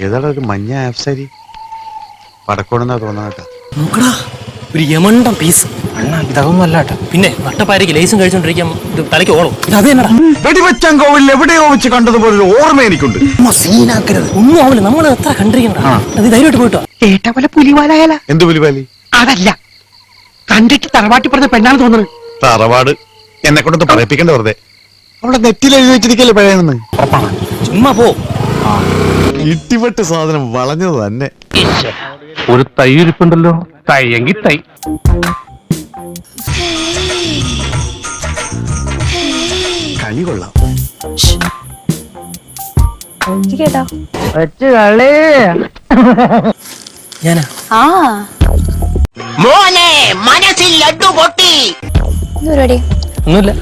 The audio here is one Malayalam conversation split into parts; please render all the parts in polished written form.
ഏതാടാ ഒരു മഞ്ഞ ആഫ്സാരി പടക്കോണെന്നാ തോന്നാട്ടാ. നോക്കടാ, ഒരു യമണ്ടം പീസ്. ഇതൊന്നും അല്ല കേട്ടോ. പിന്നെ നട്ടപ്പാരയ്ക്ക് ലേസും കഴിച്ചോണ്ടിരിക്കാൻ തലയ്ക്ക് ഓളം. അത് തന്നെടാ. വെടിവെച്ചങ്കോവിൽ എവിടെയോ വെച്ച് കണ്ടതുപോലെ ഒരു ഓർമ്മ എനിക്കുണ്ട്. സീനാക്കരുത്. ഒന്നും ആവില്ല, നമ്മൾ എത്ര കണ്ടിരിക്കണ. അത് ധൈര്യമായിട്ട് പോയിട്ടോ. കേട്ട പോലെ പുലിവാലായാല. എന്ത് പുലിവാലി? അതല്ല, കണ്ടിട്ട് തറവാട്ടി പറഞ്ഞ പെണ്ണാണ് തോന്നുന്നത്. തറവാട് എന്നെ കൊണ്ടൊന്ന് പറയിപ്പിക്കണ്ട വെറുതെ. അവിടെ നെറ്റിൽ എഴുതി വെച്ചിരിക്കല്ലേ പഴയെന്ന്. ചുമ്മാ പോ. ഇട്ടിപ്പെട്ട് സാധനം വളഞ്ഞത് തന്നെ. ഒരു തൈ ഇരിപ്പുണ്ടല്ലോ, തൈയെങ്കിൽ തൈ. കണി കൊള്ളാം. ഞാനാ മോനെ മനസ്സിൽ ലഡ്ഡു പൊട്ടി. ഒന്നുമില്ല.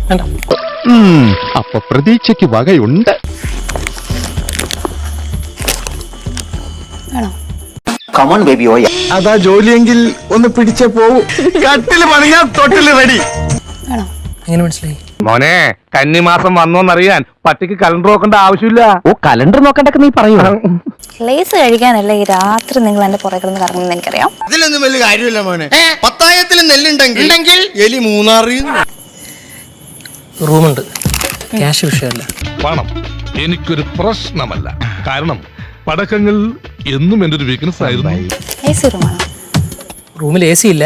വേണ്ട. അപ്പൊ പ്രതീക്ഷയ്ക്ക് വകയുണ്ട്. Come on baby ഓയ. അതാ ജോലിയെങ്കിൽ ഒന്ന് പിടിച്ചേ പോവൂ. കട്ടില് പണിഞ്ഞാ തൊട്ടില് റെഡി. എങ്ങനെ മനസ്സിലായി? മോനെ, കന്നിമാസം വന്നോന്നറിയാൻ പട്ടിക്ക് കലണ്ടർ നോക്കേണ്ട ആവശ്യമില്ല. ഓ, കലണ്ടർ നോക്കണ്ടൊക്കെ നീ പറയൂ. ലേസ് കഴിക്കാനല്ല ഈ രാത്രി നിങ്ങൾ എന്റെ പുറകെ കിടന്ന് കറങ്ങുന്നത് എനിക്കറിയാം. അതിലൊന്നും വലിയ കാര്യമില്ല മോനെ. പത്തായത്തിൽ നെല്ലുണ്ടെങ്കിൽ എലി മൂന്നാറിൽ. റൂമുണ്ട്, ക്യാഷ് വിഷയമല്ല. പണം എനിക്കൊരു പ്രശ്നമല്ല. കാരണം പടക്കങ്ങൾ എന്നും എന്റെ ഒരു വീക്ക്നെസ് ആയിരുന്നു. AC റൂമാണോ? റൂമിൽ AC ഇല്ല,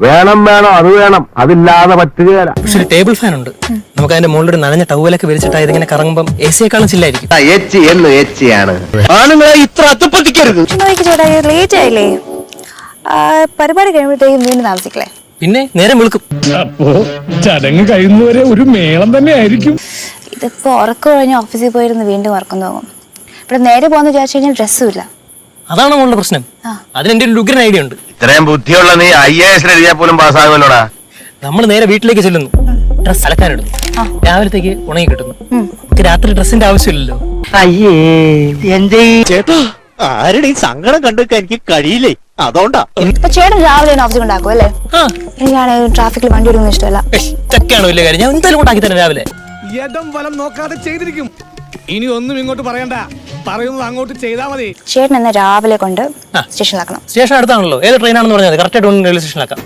വേണം അത് വേണം, അതില്ലാതെ പറ്റുകയല്ല. പക്ഷെ ഒരു ടേബിൾ ഫാൻ ഉണ്ട്. നമുക്ക് അതിന്റെ മുകളിൽ ഒരു നനഞ്ഞ ടവലൊക്കെ വിരിച്ചിട്ട് ഇതിങ്ങനെ കറങ്ങുമ്പോൾ AC-യേക്കാളും ചില്ലായിരിക്കും. ആണുങ്ങളെ ഇത്ര അത്തുപ്പത്തിക്കരുത്. ചേട്ടാ ലേറ്റ് ആയില്ലേ? പരിപാടി കഴിയുമ്പോഴത്തേക്കും വീണ്ടും താമസിക്കലേ? പിന്നെ നേരം വിളിക്കും. അപ്പോ ചടങ്ങ് കഴിയുന്നവരെ ഒരു മേളം തന്നെ ആയിരിക്കും. ഇതിപ്പോ ഉറക്കം കഴിഞ്ഞ് ഓഫീസിൽ പോയിരുന്ന് വീണ്ടും ഉറക്കം തോന്നും. ഇവിടെ നേരെ പോകാന്ന് വിചാരിച്ചു കഴിഞ്ഞാൽ ഡ്രസ്സും ഇല്ല. അതാണ് നമ്മളുടെ പ്രശ്നം. അതിനെന്റെ ഒരു ലുഗ്രൻ ഐഡിയ ഉണ്ട്. ഇത്രയും ബുദ്ധിയുള്ള നീ IAS എഴുതിയാൽ പോലും പാസ്സാകുമല്ലോടാ. നമ്മൾ നേരെ വീട്ടിലേക്ക് ചെല്ലുന്നു, ഡ്രസ് അലക്കാനിടുന്നു, രാവിലത്തേക്ക് ഉണങ്ങി കിട്ടുന്നു. നമുക്ക് രാത്രി ഡ്രസ്സിന്റെ ആവശ്യമില്ലല്ലോ. അയ്യേ, എന്റെ ചേട്ടാ, ആരുടെ സങ്കടം കണ്ടെടുക്കാൻ എനിക്ക് കഴിയില്ലേ, അതുകൊണ്ടാ. അപ്പൊ ചേട്ടൻ രാവിലെ ഓഫീസിൽ കൊണ്ടാക്കും അല്ലേ? എനിക്കാണ് ട്രാഫിക്കിൽ വണ്ടി ഓടുന്നത് ഇഷ്ടമല്ല. ഇതൊക്കെയാണ് വലിയ കാര്യം. ഞാൻ എന്തായാലും കൊണ്ടാക്കി തന്നെ രാവിലെ. ഇടം വലം നോക്കാതെ ചെയ്തിരിക്കും. ഇനി ഒന്നും ഇങ്ങോട്ട് പറയണ്ട, പറയുന്നത് അങ്ങോട്ട് ചെയ്താ മതി. ചേട്ടൻ എന്നെ രാവിലെ കൊണ്ട് സ്റ്റേഷനിലാക്കണം. സ്റ്റേഷൻ അടുത്താണല്ലോ, ഏത് ട്രെയിനാണെന്ന് പറഞ്ഞാൽ കറക്റ്റായിട്ട് റെയിൽവേ സ്റ്റേഷനിലാക്കാം.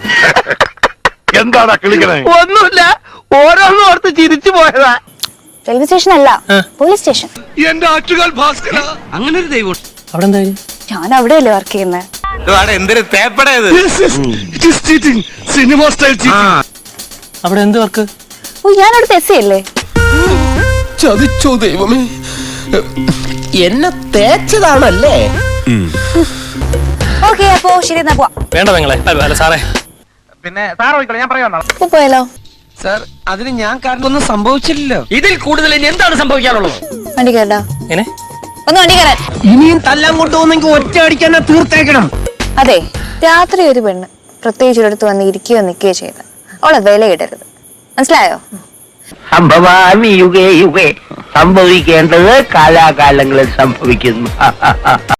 എന്താടാ കിളിക്കണേ? ഒന്നുമില്ല, ഓരോന്നും ഓർത്ത് ചിരിച്ചു പോയതാ. റെയിൽവേ സ്റ്റേഷൻ അല്ല, പോലീസ് സ്റ്റേഷൻ. എന്റെ ആറ്റുകാൽ ഭാസ്കര, അങ്ങനെ ഒരു ദൈവം. അവിടെ എന്തായാലും ഞാൻ അവിടെയല്ലേ വർക്ക് ചെയ്യുന്നത്. എന്തൊരു തേപ്പടേത്. Cinema style. അവിടെ എന്ത് വർക്ക്? ഓ, ഞാൻ അവിടുത്തെ SC അല്ലേ? ചതിച്ചോ ദൈവമേ, എന്നെ തേച്ചതാണല്ലേ. ഓക്കെ, അപ്പോ ശരി എന്നാ പോവാം. വേണ്ട പെങ്ങളെ, അല്ല സാറേ. പിന്നെ സാർ പോയിക്കോളെ, ഞാൻ പറയാം. ഇപ്പൊ പോയാലോ? സാർ, അതിന് ഞാൻ കാരണം ഒന്നും സംഭവിച്ചില്ലല്ലോ. ഇതിൽ കൂടുതൽ ഇനി എന്താണ് സംഭവിക്കാനുള്ളത്? വണ്ടി കയറടാ. എങ്ങനെ? ഒന്ന് വണ്ടി കയറാൻ. ഇനിയും തല്ലാൻ കൊണ്ടുപോകുന്നെങ്കിൽ ഒറ്റ അടിക്കാൻ തീർത്തേക്കണം. അതെ, രാത്രി ഒരു പെണ്ണ് പ്രത്യേകിച്ച് ഒരിടത്ത് വന്ന് ഇരിക്കുകയോ നിൽക്കുകയോ ചെയ്ത് അവളെ വില ഇടരുത്, മനസ്സിലായോ? സംഭവാമി യുഗേ യുഗേ, സംഭവിക്കേണ്ടത് കാലാകാലങ്ങളിൽ സംഭവിക്കുന്നു.